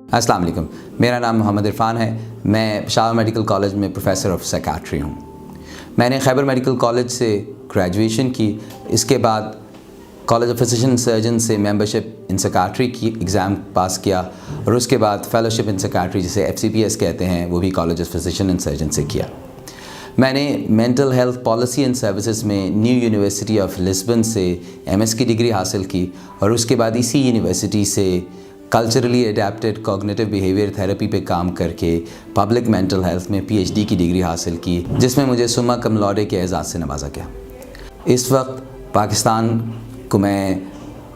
अस्सलाम वालेकुम। मेरा नाम मोहम्मद इरफान है। मैं पेशावर मेडिकल कॉलेज में प्रोफेसर ऑफ साइकियाट्री हूँ। मैंने खैबर मेडिकल कॉलेज से ग्रेजुएशन की, इसके बाद कॉलेज ऑफ फिजिशियन सर्जन से मेंबरशिप इन साइकियाट्री की एग्ज़ाम पास किया और उसके बाद फेलोशिप इन साइकियाट्री जिसे FCPS कहते हैं वो भी college of physician and surgeon से किया। मैंने mental health policy and services में न्यू यूनिवर्सिटी ऑफ लिस्बन से MS की डिग्री हासिल की और उसके बाद इसी यूनिवर्सिटी से culturally adapted cognitive behaviour therapy पे काम करके पब्लिक मेंटल हेल्थ में PhD की डिग्री हासिल की, जिसमें मुझे सुम्मा कम लौटे के एजाज़ से नवाजा गया। इस वक्त पाकिस्तान को मैं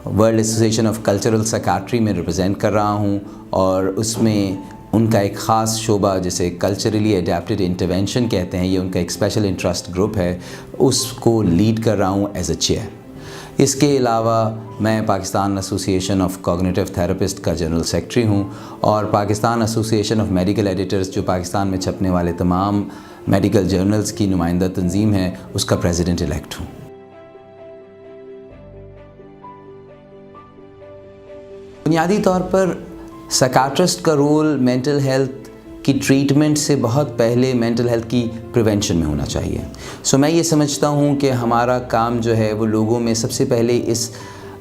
world association of cultural psychiatry में रिप्रेजेंट कर रहा हूँ और उसमें उनका एक ख़ास शोबा जिसे कल्चरली एडेप्टेड इंटरवेंशन कहते हैं, ये उनका एक स्पेशल इंटरेस्ट ग्रुप है, उसको लीड कर रहा हूँ एज अ चेयर। इसके अलावा मैं Pakistan association of cognitive therapist का जनरल सेक्रेटरी हूँ और Pakistan association of medical editors, जो पाकिस्तान में छपने वाले तमाम मेडिकल जर्नल्स की नुमाइंदा तंजीम है, उसका प्रेसिडेंट इलेक्ट हूँ। बुनियादी तौर पर साइकियाट्रिस्ट का रोल मेंटल हेल्थ की ट्रीटमेंट से बहुत पहले मेंटल हेल्थ की प्रिवेंशन में होना चाहिए। सो मैं ये समझता हूँ कि हमारा काम जो है वो लोगों में सबसे पहले इस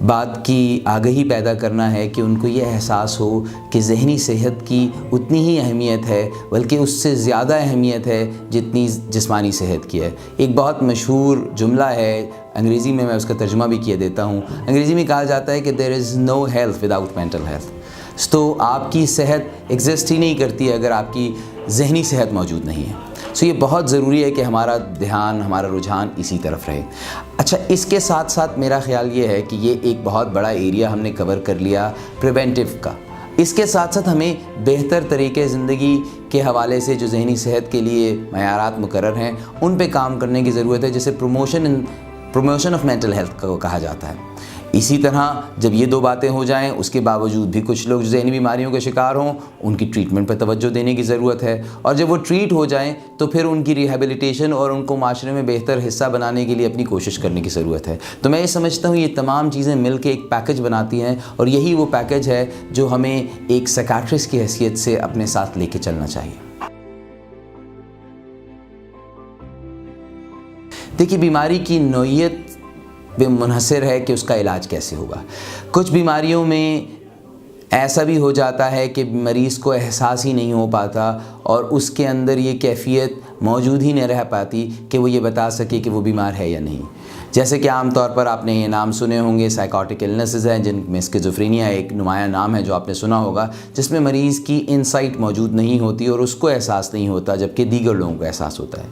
बात की आगाही पैदा करना है कि उनको ये एहसास हो कि ज़हनी सेहत की उतनी ही अहमियत है, बल्कि उससे ज़्यादा अहमियत है जितनी जिस्मानी सेहत की है। एक बहुत मशहूर जुमला है, अंग्रेज़ी में मैं उसका तर्जुमा भी किया देता हूँ। अंग्रेज़ी में कहा जाता है कि there is no health without mental health. तो आपकी सेहत एग्जिस्ट ही नहीं करती है अगर आपकी ज़हनी सेहत मौजूद नहीं है। सो ये बहुत ज़रूरी है कि हमारा ध्यान, हमारा रुझान इसी तरफ रहे। अच्छा, इसके साथ साथ मेरा ख़्याल ये है कि ये एक बहुत बड़ा एरिया हमने कवर कर लिया प्रिवेंटिव का। इसके साथ साथ हमें बेहतर तरीके ज़िंदगी के हवाले से जो ज़हनी सेहत के लिए मयारात मुकर्रर हैं उन पे काम करने की ज़रूरत है, जिसे प्रमोशन ऑफ मेंटल हेल्थ को कहा जाता है। इसी तरह जब ये दो बातें हो जाएं, उसके बावजूद भी कुछ लोग जो ज़हनी बीमारियों के शिकार हों उनकी ट्रीटमेंट पर तवज्जो देने की ज़रूरत है, और जब वो ट्रीट हो जाएं तो फिर उनकी रिहेबिलिटेशन और उनको माशरे में बेहतर हिस्सा बनाने के लिए अपनी कोशिश करने की ज़रूरत है। तो मैं ये समझता हूँ ये तमाम चीज़ें मिल के एक पैकेज बनाती हैं और यही वो पैकेज है जो हमें एक साइकियाट्रिस्ट की हैसियत से अपने साथ लेके चलना चाहिए। देखिए, बीमारी की नौइयत पे मुनहसर है कि उसका इलाज कैसे होगा। कुछ बीमारियों में ऐसा भी हो जाता है कि मरीज़ को एहसास ही नहीं हो पाता और उसके अंदर ये कैफियत मौजूद ही नहीं रह पाती कि वो ये बता सके कि वो बीमार है या नहीं। जैसे कि आम तौर पर आपने ये नाम सुने होंगे, साइकोटिक इलनेसेस हैं जिनमें स्किज़ोफ्रेनिया एक नुमाया नाम है जो आपने सुना होगा, जिसमें मरीज़ की इनसाइट मौजूद नहीं होती और उसको एहसास नहीं होता, जबकि दीगर लोगों को एहसास होता है।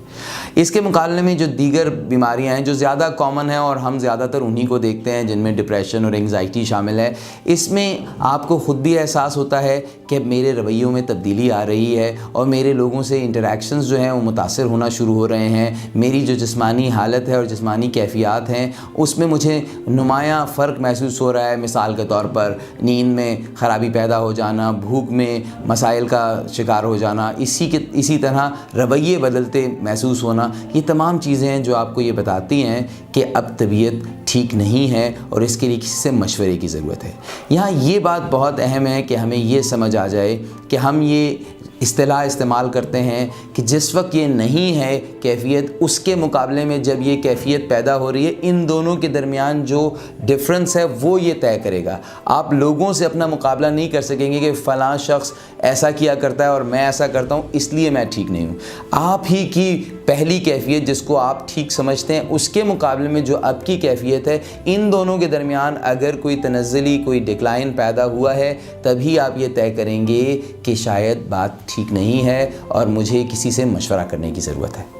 इसके मुकाबले में जो दीगर बीमारियां हैं जो ज़्यादा कॉमन हैं और हम ज़्यादातर उन्हीं को देखते हैं, जिनमें डिप्रेशन और एंग्जाइटी शामिल है, इसमें आपको ख़ुद भी एहसास होता है कि मेरे रवैयों में तब्दीली आ रही है और मेरे लोगों से इंटरेक्शंस जो हैं वो मुतासिर होना शुरू हो रहे हैं। मेरी जो जिस्मानी हालत है और जिस्मानी कैफियत हैं उसमें मुझे नुमाया फ़र्क महसूस हो रहा है। मिसाल के तौर पर नींद में ख़राबी पैदा हो जाना, भूख में मसाइल का शिकार हो जाना, इसी तरह रवैये बदलते महसूस होना, ये तमाम चीज़ें हैं जो आपको ये बताती हैं कि अब तबीयत ठीक नहीं है और इसके लिए किसी से मशवरे की ज़रूरत है। यहाँ ये बात बहुत अहम है कि हमें ये समझ आ जाए कि हम ये इस्तिलाह इस्तेमाल करते हैं कि जिस वक्त ये नहीं है कैफियत, उसके मुकाबले में जब ये कैफियत पैदा हो रही है, इन दोनों के दरमियान जो डिफरेंस है वो ये तय करेगा। आप लोगों से अपना मुकाबला नहीं कर सकेंगे कि फ़लाँ शख्स ऐसा किया करता है और मैं ऐसा करता हूँ इसलिए मैं ठीक नहीं हूँ। आप ही की पहली कैफियत जिसको आप ठीक समझते हैं उसके मुकाबले में जो अब की कैफियत है, इन दोनों के दरमियान अगर कोई तनज़्ज़ुली, कोई डिक्लाइन पैदा हुआ है, तभी आप ये तय करेंगे कि शायद बात ठीक नहीं है और मुझे किसी से मशवरा करने की ज़रूरत है।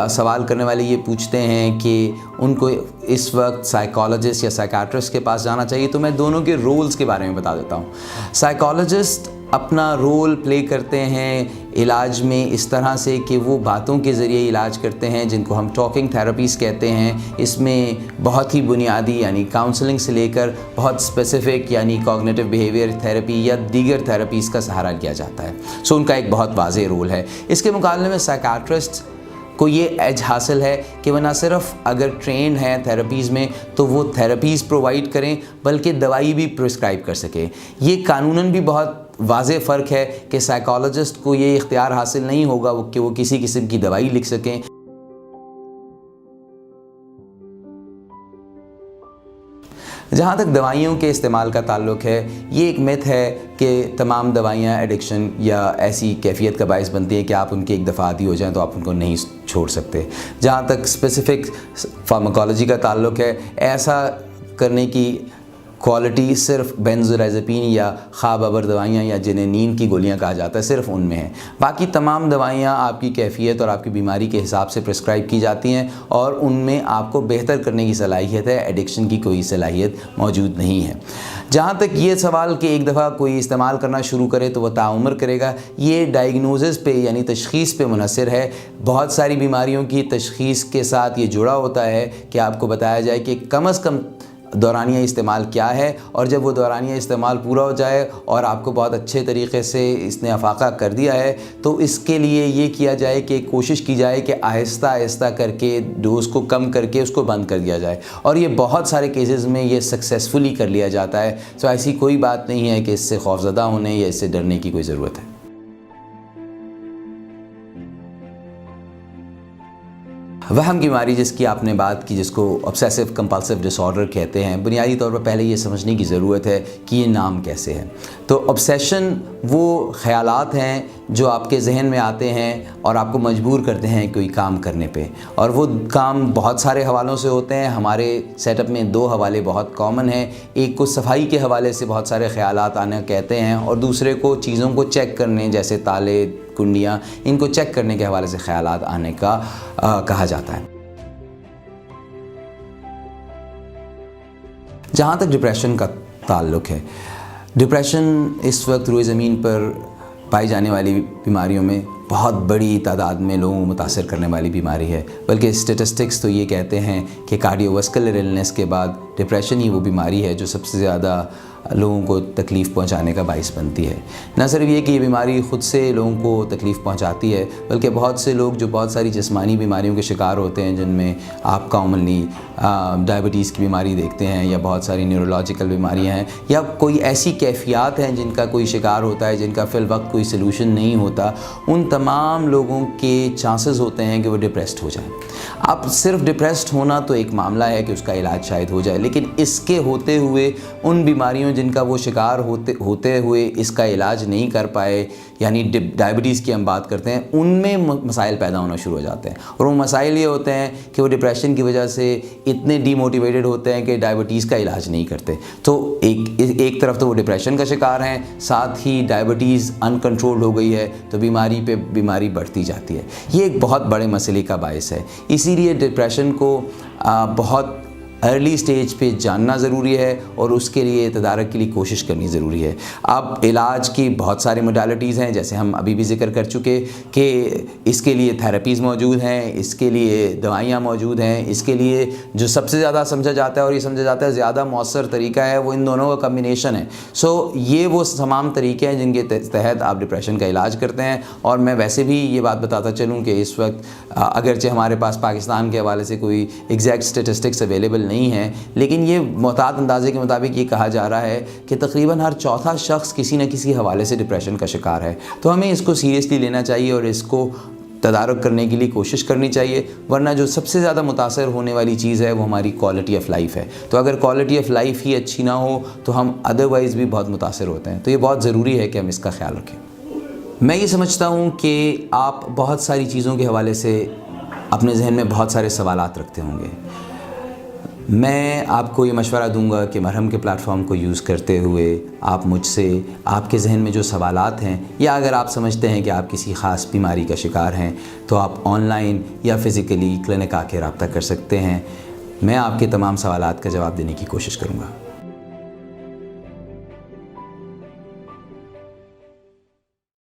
सवाल करने वाले ये पूछते हैं कि उनको इस वक्त साइकोलॉजिस्ट या साइकियाट्रिस्ट के पास जाना चाहिए, तो मैं दोनों के रोल्स के बारे में बता देता हूँ। साइकोलॉजिस्ट अपना रोल प्ले करते हैं इलाज में इस तरह से कि वो बातों के ज़रिए इलाज करते हैं जिनको हम टॉकिंग थेरेपीज़ कहते हैं। इसमें बहुत ही बुनियादी यानी काउंसलिंग से लेकर बहुत स्पेसिफ़िक यानी कॉग्निटिव बिहेवियर थेरेपी या दीगर थेरेपीज़ का सहारा लिया जाता है। सो उनका एक बहुत वाज़ेह रोल है। इसके मुकाबले में साइकियाट्रिस्ट کو یہ ایج حاصل ہے کہ وہ نہ صرف اگر ٹرینڈ ہیں تھراپیز میں تو وہ تھراپیز پرووائڈ کریں بلکہ دوائی بھی پرسکرائب کر سکیں۔ یہ قانوناً بھی بہت واضح فرق ہے کہ سائیکالوجسٹ کو یہ اختیار حاصل نہیں ہوگا کہ وہ کسی قسم کی دوائی لکھ سکیں۔ جہاں تک دوائیوں کے استعمال کا تعلق ہے، یہ ایک میتھ ہے کہ تمام دوائیاں ایڈکشن یا ایسی کیفیت کا باعث بنتی ہیں کہ آپ ان کے ایک دفعہ عادی ہو جائیں تو آپ ان کو نہیں چھوڑ سکتے۔ جہاں تک اسپیسیفک فارماکالوجی کا تعلق ہے، ایسا کرنے کی کوالٹی صرف بینزوڈائزپین یا خواب آور دوائیاں یا جنہیں نیند کی گولیاں کہا جاتا ہے صرف ان میں ہے۔ باقی تمام دوائیاں آپ کی کیفیت اور آپ کی بیماری کے حساب سے پرسکرائب کی جاتی ہیں اور ان میں آپ کو بہتر کرنے کی صلاحیت ہے، ایڈکشن کی کوئی صلاحیت موجود نہیں ہے۔ جہاں تک یہ سوال کہ ایک دفعہ کوئی استعمال کرنا شروع کرے تو وہ تعمر کرے گا، یہ ڈائگنوزس پہ یعنی تشخیص پہ منحصر ہے۔ بہت ساری بیماریوں کی تشخیص کے ساتھ یہ جڑا ہوتا ہے کہ آپ کو بتایا جائے کہ کم از کم دورانیہ استعمال کیا ہے، اور جب وہ دورانیہ استعمال پورا ہو جائے اور آپ کو بہت اچھے طریقے سے اس نے افاقہ کر دیا ہے تو اس کے لیے یہ کیا جائے کہ کوشش کی جائے کہ آہستہ آہستہ کر کے ڈوز کو کم کر کے اس کو بند کر دیا جائے، اور یہ بہت سارے کیسز میں یہ سکسیسفلی کر لیا جاتا ہے۔ تو ایسی کوئی بات نہیں ہے کہ اس سے خوفزدہ ہونے یا اس سے ڈرنے کی کوئی ضرورت ہے۔ وہم کی بیماری جس کی آپ نے بات کی، جس کو obsessive compulsive disorder کہتے ہیں، بنیادی طور پر پہلے یہ سمجھنے کی ضرورت ہے کہ یہ نام کیسے ہے۔ تو obsession وہ خیالات ہیں جو آپ کے ذہن میں آتے ہیں اور آپ کو مجبور کرتے ہیں کوئی کام کرنے پہ، اور وہ کام بہت سارے حوالوں سے ہوتے ہیں۔ ہمارے سیٹ اپ میں 2 حوالے بہت کامن ہیں، ایک کو صفائی کے حوالے سے بہت سارے خیالات آنا کہتے ہیں، اور دوسرے کو چیزوں کو چیک کرنے جیسے تالے کنڈیاں، ان کو چیک کرنے کے حوالے سے خیالات آنے کا کہا جاتا ہے۔ جہاں تک ڈپریشن کا تعلق ہے، ڈپریشن اس وقت روئے زمین پر پائی جانے والی بیماریوں میں بہت بڑی تعداد میں لوگوں کو متاثر کرنے والی بیماری ہے، بلکہ اسٹیٹسٹکس تو یہ کہتے ہیں کہ کارڈیو واسکولر النس کے بعد ڈپریشن ہی وہ بیماری ہے جو سب سے زیادہ لوگوں کو تکلیف پہنچانے کا باعث بنتی ہے۔ نہ صرف یہ کہ یہ بیماری خود سے لوگوں کو تکلیف پہنچاتی ہے، بلکہ بہت سے لوگ جو بہت ساری جسمانی بیماریوں کے شکار ہوتے ہیں، جن میں آپ کامنلی ڈائبٹیز کی بیماری دیکھتے ہیں، یا بہت ساری نیورولوجیکل بیماریاں ہیں، یا کوئی ایسی کیفیات ہیں جن کا کوئی شکار ہوتا ہے، جن کا فی الوقت کوئی سلوشن نہیں ہوتا، ان تمام لوگوں کے چانسز ہوتے ہیں کہ وہ ڈپریسڈ ہو جائیں۔ اب صرف ڈپریسڈ ہونا تو ایک معاملہ ہے کہ اس کا علاج شاید ہو جائے، لیکن اس کے ہوتے ہوئے ان بیماریوں جن کا وہ شکار ہوتے ہوئے اس کا علاج نہیں کر پائے، یعنی ڈائبٹیز کی ہم بات کرتے ہیں، ان میں مسائل پیدا ہونا شروع ہو جاتے ہیں، اور وہ مسائل یہ ہوتے ہیں کہ وہ ڈپریشن کی وجہ سے اتنے ڈی موٹیویٹڈ ہوتے ہیں کہ ڈائبٹیز کا علاج نہیں کرتے۔ تو ایک طرف تو وہ ڈپریشن کا شکار ہیں، ساتھ ہی ڈائبٹیز ان کنٹرول ہو گئی ہے تو بیماری پہ بیماری بڑھتی جاتی ہے۔ یہ ایک بہت بڑے مسئلے کا باعث ہے، اسی لیے ڈپریشن کو بہت ارلی سٹیج پہ جاننا ضروری ہے اور اس کے لیے تدارک کے لیے کوشش کرنی ضروری ہے۔ اب علاج کی بہت سارے موڈالٹیز ہیں، جیسے ہم ابھی بھی ذکر کر چکے کہ اس کے لیے تھراپیز موجود ہیں، اس کے لیے دوائیاں موجود ہیں، اس کے لیے جو سب سے زیادہ سمجھا جاتا ہے اور یہ سمجھا جاتا ہے زیادہ مؤثر طریقہ ہے وہ ان دونوں کا کمبینیشن ہے۔ یہ وہ تمام طریقے ہیں جن کے تحت آپ ڈپریشن کا علاج کرتے ہیں۔ اور میں ویسے بھی یہ بات بتاتا چلوں کہ اس وقت اگرچہ ہمارے پاس پاکستان کے حوالے سے کوئی ایگزیکٹ اسٹیٹسٹکس اویلیبل نہیں ہے، لیکن یہ محتاط اندازے کے مطابق یہ کہا جا رہا ہے کہ تقریباً ہر چوتھا شخص کسی نہ کسی حوالے سے ڈپریشن کا شکار ہے۔ تو ہمیں اس کو سیریسلی لینا چاہیے اور اس کو تدارک کرنے کے لیے کوشش کرنی چاہیے، ورنہ جو سب سے زیادہ متاثر ہونے والی چیز ہے وہ ہماری کوالٹی آف لائف ہے۔ تو اگر کوالٹی آف لائف ہی اچھی نہ ہو تو ہم ادروائز بھی بہت متاثر ہوتے ہیں۔ تو یہ بہت ضروری ہے کہ ہم اس کا خیال رکھیں۔ میں یہ سمجھتا ہوں کہ آپ بہت ساری چیزوں کے حوالے سے اپنے ذہن میں بہت سارے سوالات رکھتے ہوں گے۔ میں آپ کو یہ مشورہ دوں گا کہ مرہم کے پلیٹ فارم کو یوز کرتے ہوئے آپ مجھ سے آپ کے ذہن میں جو سوالات ہیں، یا اگر آپ سمجھتے ہیں کہ آپ کسی خاص بیماری کا شکار ہیں، تو آپ آن لائن یا فزیکلی کلینک آ کے رابطہ کر سکتے ہیں۔ میں آپ کے تمام سوالات کا جواب دینے کی کوشش کروں گا۔